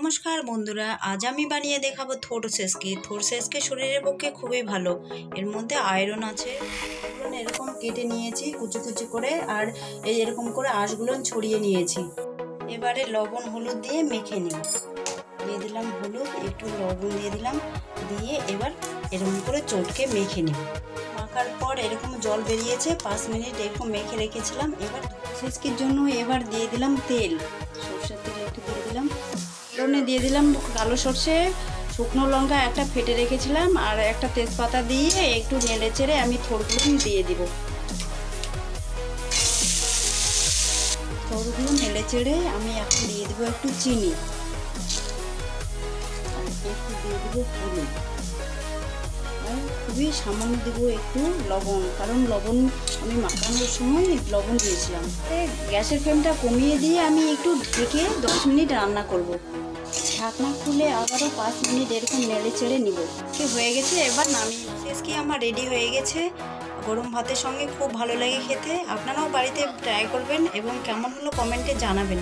নমস্কার বন্ধুরা, আজ আমি বানিয়ে দেখাবো থোড় সেসকি। থোড় সেসকি শরীরের পক্ষে খুবই ভালো, এর মধ্যে আয়রন আছে। এরকম কেটে নিয়েছি কুচি কুচি করে, আর এই এরকম করে আঁশগুলো ছড়িয়ে নিয়েছি। এবারে লবণ হলুদ দিয়ে মেখে নিই। দিয়ে দিলাম হলুদ, একটু লবণ দিয়ে দিলাম, দিয়ে এবার এরকম করে চটকে মেখে নিই। মাখার পর এরকম জল বেরিয়েছে, 5 মিনিট এরকম মেখে রেখেছিলাম। এবার সেসকির জন্য এবার দিয়ে দিলাম তেল, সরষের তেল একটু দিয়ে দিলাম। ফোড়নে দিয়ে দিলাম কালো সরষে, শুকনো লঙ্কা একটা ফেটে রেখেছিলাম, আর একটা তেজপাতা দিয়ে একটু নেড়ে চেড়ে আমি থোড়গুলো দিয়ে দিব। থোড়গুলো নেড়ে চেড়ে আমি এখন দিয়ে দেবো একটু চিনি, আর একটু দিয়ে দেবো হলুদ, আর খুবই সামান্য দেবো একটু লবণ, কারণ লবণ আমি মাখানোর সময় লবণ দিয়েছিলাম। গ্যাসের ফ্লেমটা কমিয়ে দিয়ে আমি একটু ঢেকে 10 মিনিট রান্না করব। ঢাকনা খুলে আবারও 5 মিনিট এরকম নেড়ে চেড়ে নিব। হয়ে গেছে, এবার নামিয়ে সেসকি আমার রেডি হয়ে গেছে। গরম ভাতের সঙ্গে খুব ভালো লাগে খেতে। আপনারাও বাড়িতে ট্রাই করবেন এবং কেমন হলো কমেন্টে জানাবেন।